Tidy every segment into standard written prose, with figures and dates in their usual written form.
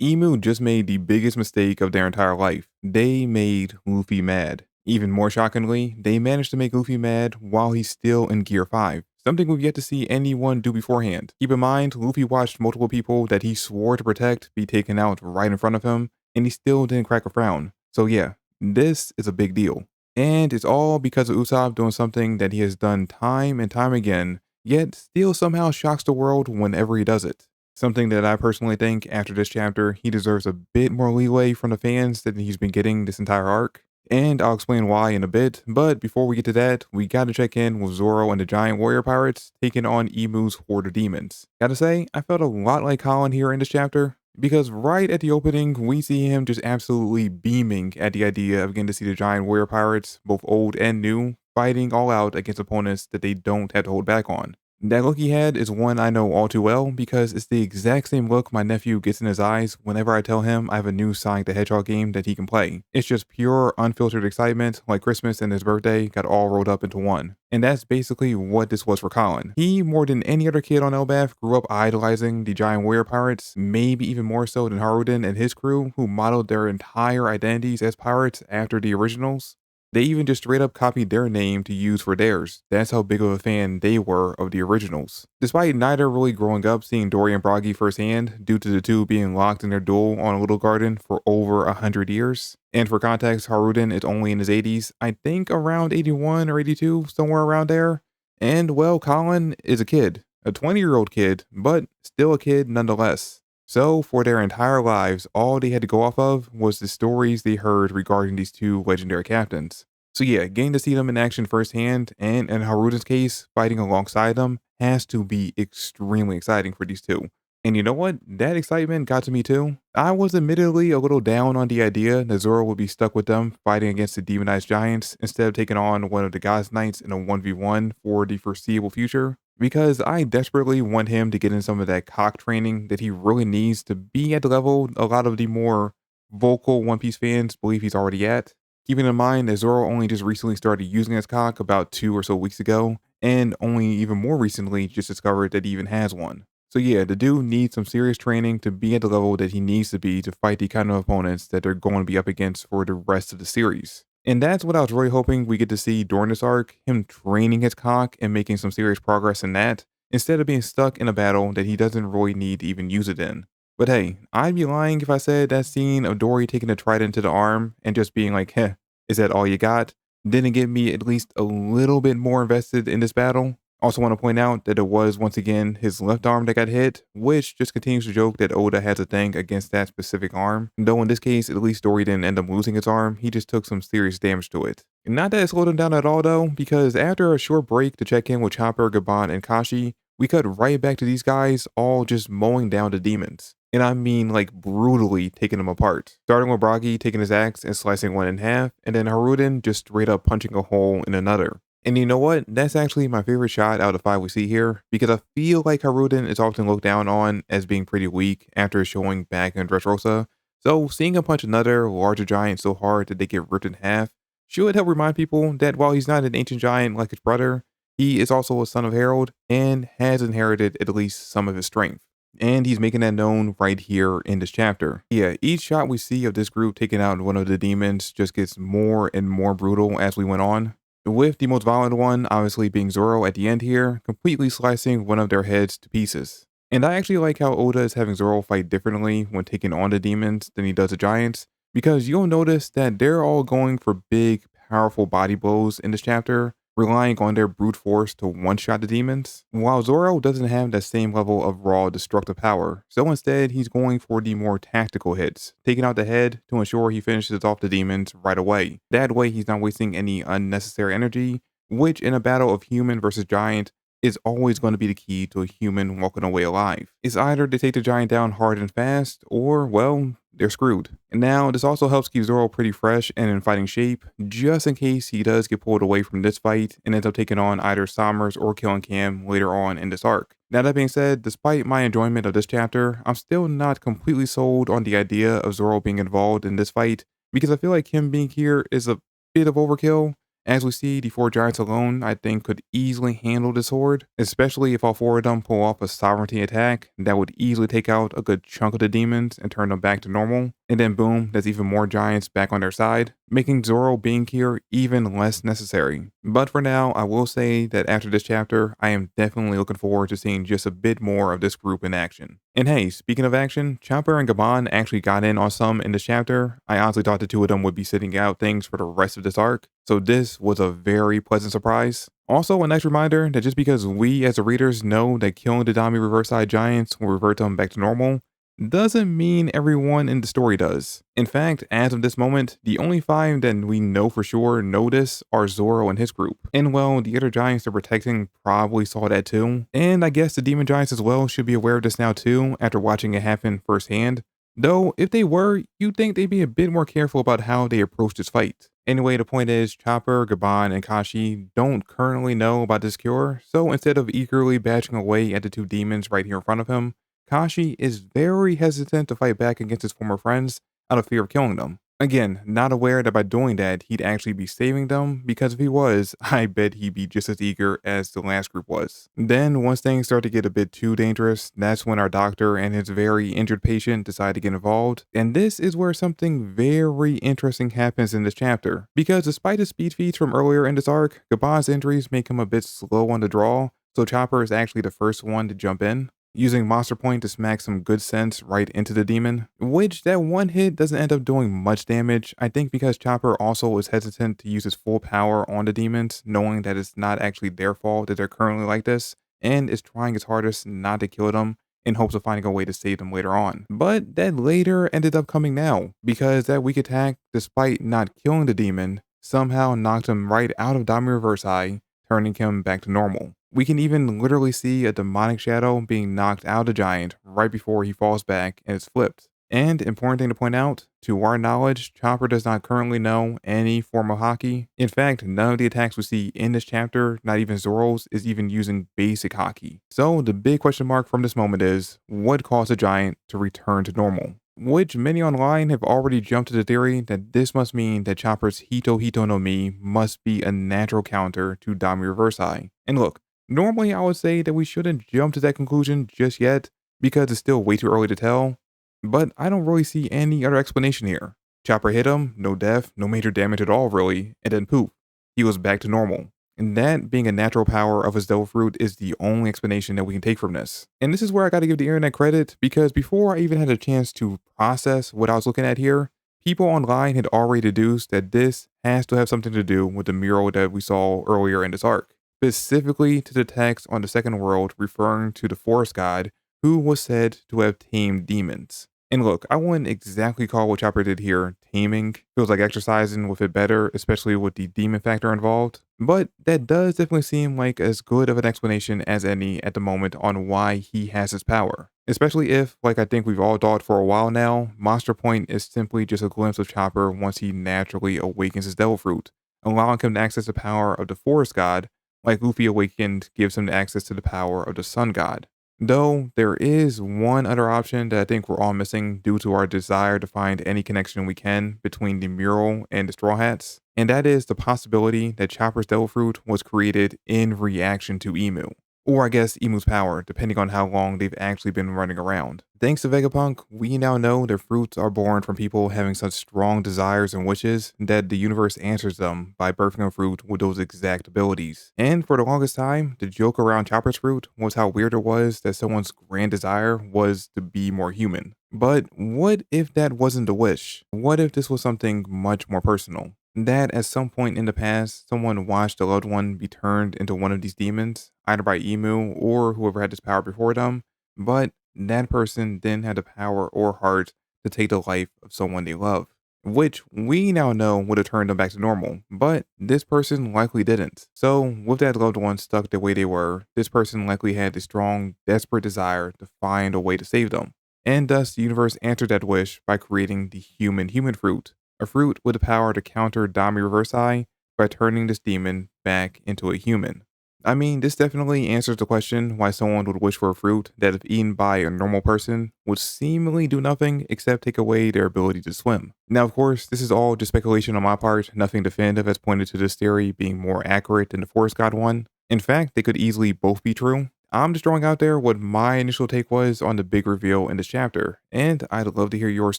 Emu just made the biggest mistake of their entire life. They made Luffy mad. Even more shockingly, they managed to make Luffy mad while he's still in Gear 5, something we've yet to see anyone do beforehand. Keep in mind, Luffy watched multiple people that he swore to protect be taken out right in front of him, and he still didn't crack a frown. So yeah, this is a big deal. And it's all because of Usopp doing something that he has done time and time again, yet still somehow shocks the world whenever he does it. Something that I personally think after this chapter, he deserves a bit more leeway from the fans than he's been getting this entire arc. And I'll explain why in a bit, but before we get to that, we gotta check in with Zoro and the giant warrior pirates taking on Emu's horde of demons. Gotta say, I felt a lot like Colin here in this chapter, because right at the opening, we see him just absolutely beaming at the idea of getting to see the giant warrior pirates, both old and new, fighting all out against opponents that they don't have to hold back on. That look he had is one I know all too well because it's the exact same look my nephew gets in his eyes whenever I tell him I have a new Sonic the Hedgehog game that he can play. It's just pure, unfiltered excitement, like Christmas and his birthday got all rolled up into one. And that's basically what this was for Colin. He, more than any other kid on Elbaf, grew up idolizing the giant warrior pirates, maybe even more so than Haruden and his crew, who modeled their entire identities as pirates after the originals. They even just straight up copied their name to use for theirs. That's how big of a fan they were of the originals. Despite neither really growing up seeing Dory and Broggy firsthand, due to the two being locked in their duel on a little garden for over 100 years. And for context, Haruden is only in his 80s, I think around 81 or 82, somewhere around there. And well, Colin is a kid, a 20-year-old kid, but still a kid nonetheless. So, for their entire lives, all they had to go off of was the stories they heard regarding these two legendary captains. So yeah, getting to see them in action firsthand, and in Haruto's case, fighting alongside them, has to be extremely exciting for these two. And you know what? That excitement got to me too. I was admittedly a little down on the idea that Zoro would be stuck with them fighting against the demonized giants instead of taking on one of the God's Knights in a 1v1 for the foreseeable future, because I desperately want him to get in some of that cock training that he really needs to be at the level a lot of the more vocal One Piece fans believe he's already at. Keeping in mind that Zoro only just recently started using his cock about 2 or so weeks ago, and only even more recently just discovered that he even has one. So yeah, the dude needs some serious training to be at the level that he needs to be to fight the kind of opponents that they're going to be up against for the rest of the series. And that's what I was really hoping we get to see during this arc, him training his cock and making some serious progress in that, instead of being stuck in a battle that he doesn't really need to even use it in. But hey, I'd be lying if I said that scene of Dory taking a trident to the arm and just being like, heh, is that all you got? Didn't get me at least a little bit more invested in this battle. Also want to point out that it was once again his left arm that got hit, which just continues to joke that Oda has a thing against that specific arm. Though in this case, at least Dory didn't end up losing his arm, he just took some serious damage to it. Not that it slowed him down at all though, because after a short break to check in with Chopper, Gaban, and Kashi, we cut right back to these guys all just mowing down the demons. And I mean like brutally taking them apart. Starting with Bragi taking his axe and slicing one in half, and then Haruden just straight up punching a hole in another. And you know what? That's actually my favorite shot out of the five we see here, because I feel like Haruden is often looked down on as being pretty weak after showing back in Dressrosa. So seeing him punch another larger giant so hard that they get ripped in half should help remind people that while he's not an ancient giant like his brother, he is also a son of Harold and has inherited at least some of his strength. And he's making that known right here in this chapter. Yeah, each shot we see of this group taking out one of the demons just gets more and more brutal as we went on, with the most violent one obviously being Zoro at the end here, completely slicing one of their heads to pieces. And I actually like how Oda is having Zoro fight differently when taking on the demons than he does the giants, because you'll notice that they're all going for big, powerful body blows in this chapter, relying on their brute force to one-shot the demons, while Zoro doesn't have that same level of raw destructive power. So instead, he's going for the more tactical hits, taking out the head to ensure he finishes off the demons right away. That way, he's not wasting any unnecessary energy, which in a battle of human versus giant is always going to be the key to a human walking away alive. It's either they take the giant down hard and fast, or, well, they're screwed. And now, this also helps keep Zoro pretty fresh and in fighting shape, just in case he does get pulled away from this fight and ends up taking on either Somers or killing Cam later on in this arc. Now that being said, despite my enjoyment of this chapter, I'm still not completely sold on the idea of Zoro being involved in this fight, because I feel like him being here is a bit of overkill, As we see, the four giants alone, I think, could easily handle this horde, especially if all four of them pull off a sovereignty attack that would easily take out a good chunk of the demons and turn them back to normal. And then boom, there's even more giants back on their side, making Zoro being here even less necessary. But for now, I will say that after this chapter, I am definitely looking forward to seeing just a bit more of this group in action. And hey, speaking of action, Chopper and Gaban actually got in on some in this chapter. I honestly thought the two of them would be sitting out things for the rest of this arc, so this was a very pleasant surprise. Also, a nice reminder that just because we as the readers know that killing the Dami Reverse Side Giants will revert them back to normal, doesn't mean everyone in the story does. In fact, as of this moment, the only five that we know for sure know this are Zoro and his group. And well, the other giants they're protecting probably saw that too. And I guess the demon giants as well should be aware of this now too, after watching it happen firsthand. Though, if they were, you'd think they'd be a bit more careful about how they approach this fight. Anyway, the point is, Chopper, Gaban, and Kashi don't currently know about this cure, so instead of eagerly bashing away at the two demons right here in front of him, Kashi is very hesitant to fight back against his former friends out of fear of killing them. Again, not aware that by doing that, he'd actually be saving them, because if he was, I bet he'd be just as eager as the last group was. Then, once things start to get a bit too dangerous, that's when our doctor and his very injured patient decide to get involved, and this is where something very interesting happens in this chapter. Because despite his speed feats from earlier in this arc, Gaban's injuries make him a bit slow on the draw, so Chopper is actually the first one to jump in, using Monster Point to smack some good sense right into the demon, which that one hit doesn't end up doing much damage, I think because Chopper also is hesitant to use his full power on the demons, knowing that it's not actually their fault that they're currently like this, and is trying his hardest not to kill them in hopes of finding a way to save them later on. But that later ended up coming now, because that weak attack, despite not killing the demon, somehow knocked him right out of Dami Reverse Eye, turning him back to normal. We can even literally see a demonic shadow being knocked out of the giant right before he falls back and is flipped. And important thing to point out, to our knowledge, Chopper does not currently know any form of Haki. In fact, none of the attacks we see in this chapter, not even Zoro's, is even using basic Haki. So the big question mark from this moment is, what caused the giant to return to normal? Which many online have already jumped to the theory that this must mean that Chopper's Hito Hito no Mi must be a natural counter to Dami Reverse Eye. And look, normally I would say that we shouldn't jump to that conclusion just yet, because it's still way too early to tell, but I don't really see any other explanation here. Chopper hit him, no death, no major damage at all really, and then poof, he was back to normal. And that being a natural power of his devil fruit is the only explanation that we can take from this. And this is where I gotta give the internet credit, because before I even had a chance to process what I was looking at here, people online had already deduced that this has to have something to do with the mural that we saw earlier in this arc, specifically to the text on the second world referring to the forest god who was said to have tamed demons. And look, I wouldn't exactly call what Chopper did here taming. Feels like exercising with it better, especially with the demon factor involved. But that does definitely seem like as good of an explanation as any at the moment on why he has his power. Especially if, like I think we've all thought for a while now, Monster Point is simply just a glimpse of Chopper once he naturally awakens his devil fruit, allowing him to access the power of the forest god, like Luffy awakened gives him access to the power of the sun god. Though there is one other option that I think we're all missing due to our desire to find any connection we can between the mural and the Straw Hats, and that is the possibility that Chopper's Devil Fruit was created in reaction to Emu. Or I guess Emu's power, depending on how long they've actually been running around. Thanks to Vegapunk, we now know their fruits are born from people having such strong desires and wishes that the universe answers them by birthing a fruit with those exact abilities. And for the longest time, the joke around Chopper's fruit was how weird it was that someone's grand desire was to be more human. But what if that wasn't a wish? What if this was something much more personal? That at some point in the past, someone watched a loved one be turned into one of these demons, either by Emu or whoever had this power before them, but that person didn't have the power or heart to take the life of someone they love, which we now know would have turned them back to normal, but this person likely didn't. So with that loved one stuck the way they were, this person likely had a strong, desperate desire to find a way to save them. And thus the universe answered that wish by creating the human fruit, a fruit with the power to counter Dami Reverse Eye by turning this demon back into a human. I mean, this definitely answers the question why someone would wish for a fruit that, if eaten by a normal person, would seemingly do nothing except take away their ability to swim. Now, of course, this is all just speculation on my part. Nothing definitive has pointed to this theory being more accurate than the Forest God one. In fact, they could easily both be true. I'm just throwing out there what my initial take was on the big reveal in this chapter, and I'd love to hear yours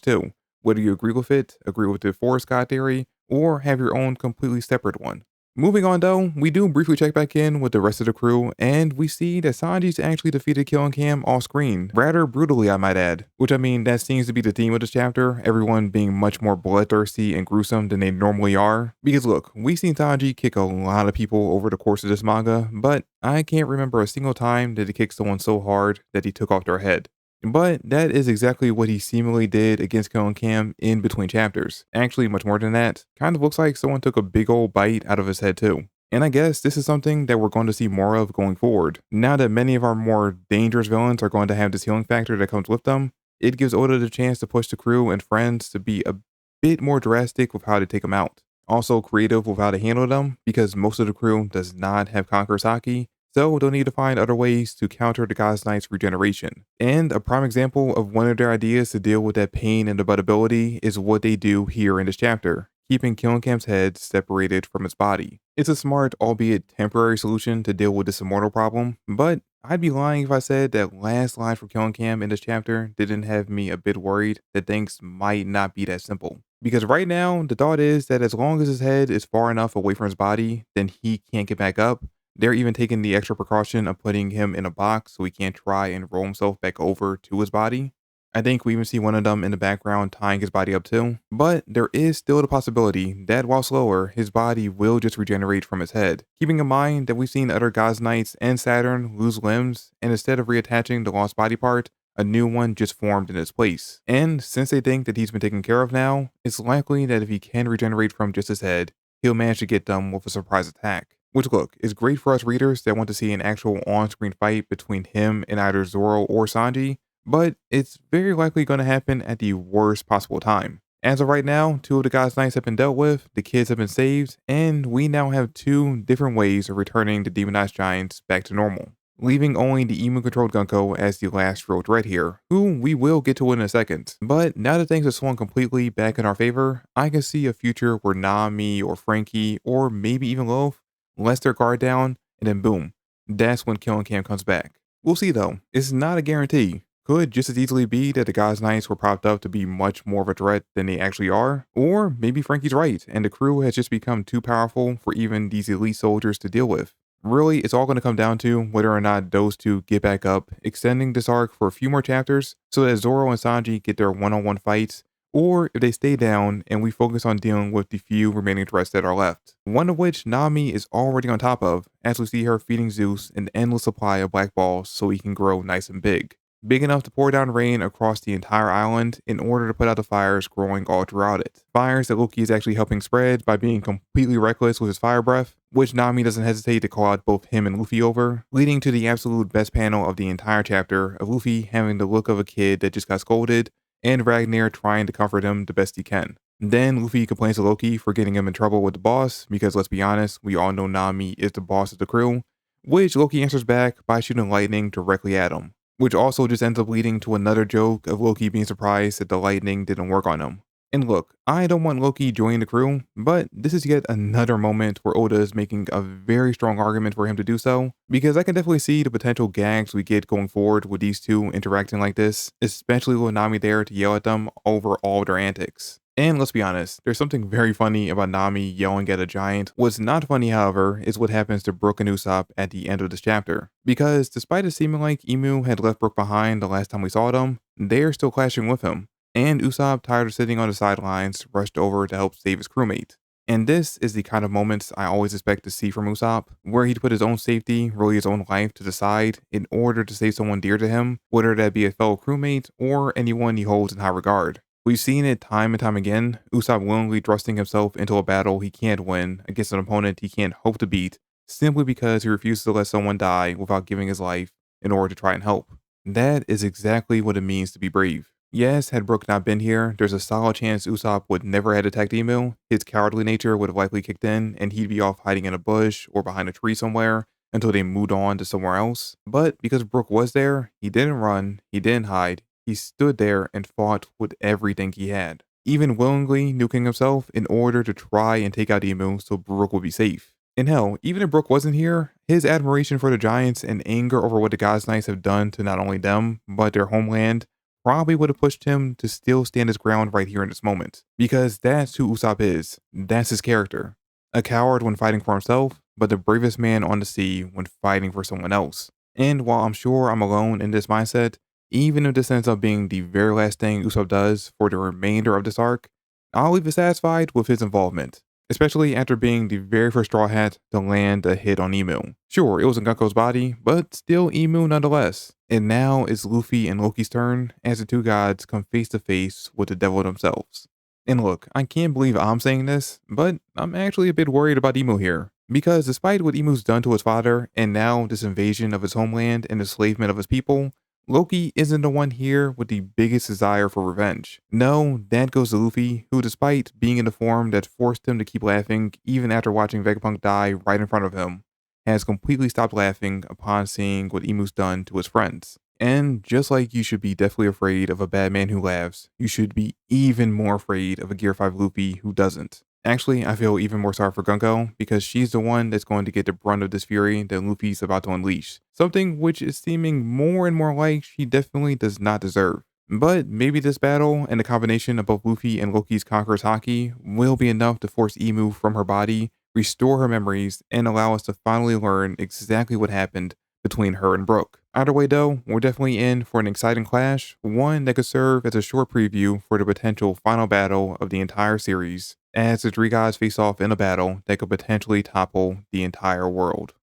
too. Whether you agree with it, agree with the Forest God theory, or have your own completely separate one. Moving on though, we do briefly check back in with the rest of the crew, and we see that Sanji's actually defeated Kill and Cam off screen, rather brutally I might add. Which I mean, that seems to be the theme of this chapter, everyone being much more bloodthirsty and gruesome than they normally are. Because look, we've seen Sanji kick a lot of people over the course of this manga, but I can't remember a single time that he kicked someone so hard that he took off their head. But that is exactly what he seemingly did against Ko and Cam in between chapters. Actually, much more than that. Kind of looks like someone took a big old bite out of his head too. And I guess this is something that we're going to see more of going forward. Now that many of our more dangerous villains are going to have this healing factor that comes with them, it gives Oda the chance to push the crew and friends to be a bit more drastic with how to take them out. Also creative with how to handle them, because most of the crew does not have Conqueror's Haki, so they'll need to find other ways to counter the God's Knight's regeneration. And a prime example of one of their ideas to deal with that pain and ability is what they do here in this chapter, keeping Killencamp's head separated from its body. It's a smart, albeit temporary solution to deal with this immortal problem, but I'd be lying if I said that last line from Killencamp in this chapter didn't have me a bit worried that things might not be that simple. Because right now, the thought is that as long as his head is far enough away from his body, then he can't get back up. They're even taking the extra precaution of putting him in a box so he can't try and roll himself back over to his body. I think we even see one of them in the background tying his body up too. But there is still the possibility that while slower, his body will just regenerate from his head. Keeping in mind that we've seen other God's Knights and Saturn lose limbs, and instead of reattaching the lost body part, a new one just formed in its place. And since they think that he's been taken care of now, it's likely that if he can regenerate from just his head, he'll manage to get them with a surprise attack. Which, look, is great for us readers that want to see an actual on-screen fight between him and either Zoro or Sanji, but it's very likely going to happen at the worst possible time. As of right now, two of the God's Knights have been dealt with, the kids have been saved, and we now have two different ways of returning the demonized giants back to normal, leaving only the Emu-controlled Gunko as the last real threat here, who we will get to in a second. But now that things have swung completely back in our favor, I can see a future where Nami or Frankie, or maybe even Loaf, lets their guard down, and then boom, that's when Kill and Cam comes back. We'll see though, it's not a guarantee. Could just as easily be that the God's Knights were propped up to be much more of a threat than they actually are, or maybe Frankie's right, and the crew has just become too powerful for even these elite soldiers to deal with. Really, it's all going to come down to whether or not those two get back up, extending this arc for a few more chapters so that Zoro and Sanji get their one-on-one fights, or if they stay down and we focus on dealing with the few remaining threats that are left. One of which Nami is already on top of, as we see her feeding Zeus an endless supply of black balls so he can grow nice and big. Big enough to pour down rain across the entire island in order to put out the fires growing all throughout it. Fires that Loki is actually helping spread by being completely reckless with his fire breath, which Nami doesn't hesitate to call out both him and Luffy over, leading to the absolute best panel of the entire chapter of Luffy having the look of a kid that just got scolded, and Ragnar trying to comfort him the best he can. Then Luffy complains to Loki for getting him in trouble with the boss, because let's be honest, we all know Nami is the boss of the crew, which Loki answers back by shooting lightning directly at him, which also just ends up leading to another joke of Loki being surprised that the lightning didn't work on him. And look, I don't want Loki joining the crew, but this is yet another moment where Oda is making a very strong argument for him to do so, because I can definitely see the potential gags we get going forward with these two interacting like this, especially with Nami there to yell at them over all their antics. And let's be honest, there's something very funny about Nami yelling at a giant. What's not funny, however, is what happens to Brook and Usopp at the end of this chapter. Because despite it seeming like Emu had left Brook behind the last time we saw them, they're still clashing with him. And Usopp, tired of sitting on the sidelines, rushed over to help save his crewmate. And this is the kind of moments I always expect to see from Usopp, where he'd put his own safety, really his own life, to the side in order to save someone dear to him, whether that be a fellow crewmate or anyone he holds in high regard. We've seen it time and time again, Usopp willingly thrusting himself into a battle he can't win against an opponent he can't hope to beat, simply because he refuses to let someone die without giving his life in order to try and help. That is exactly what it means to be brave. Yes, had Brook not been here, there's a solid chance Usopp would never have attacked Emu. His cowardly nature would have likely kicked in, and he'd be off hiding in a bush or behind a tree somewhere, until they moved on to somewhere else. But because Brook was there, he didn't run, he didn't hide, he stood there and fought with everything he had, even willingly nuking himself in order to try and take out Emu so Brook would be safe. And hell, even if Brook wasn't here, his admiration for the Giants and anger over what the God's Knights have done to not only them, but their homeland, probably would have pushed him to still stand his ground right here in this moment. Because that's who Usopp is. That's his character. A coward when fighting for himself, but the bravest man on the sea when fighting for someone else. And while I'm sure I'm alone in this mindset, even if this ends up being the very last thing Usopp does for the remainder of this arc, I'll leave it satisfied with his involvement, especially after being the very first Straw Hat to land a hit on Emu. Sure, it was in Gunko's body, but still Emu nonetheless. And now it's Luffy and Loki's turn as the two gods come face to face with the devil themselves. And look, I can't believe I'm saying this, but I'm actually a bit worried about Emu here. Because despite what Emu's done to his father, and now this invasion of his homeland and enslavement of his people, Loki isn't the one here with the biggest desire for revenge. No, that goes to Luffy, who despite being in the form that forced him to keep laughing even after watching Vegapunk die right in front of him, has completely stopped laughing upon seeing what Emu's done to his friends. And just like you should be deathly afraid of a bad man who laughs, you should be even more afraid of a Gear 5 Luffy who doesn't. Actually, I feel even more sorry for Gunko because she's the one that's going to get the brunt of this fury that Luffy's about to unleash. Something which is seeming more and more like she definitely does not deserve. But maybe this battle and the combination of both Luffy and Loki's Conqueror's Haki will be enough to force Emu from her body, restore her memories, and allow us to finally learn exactly what happened between her and Brook. Either way though, we're definitely in for an exciting clash, one that could serve as a short preview for the potential final battle of the entire series, as the three gods face off in a battle that could potentially topple the entire world.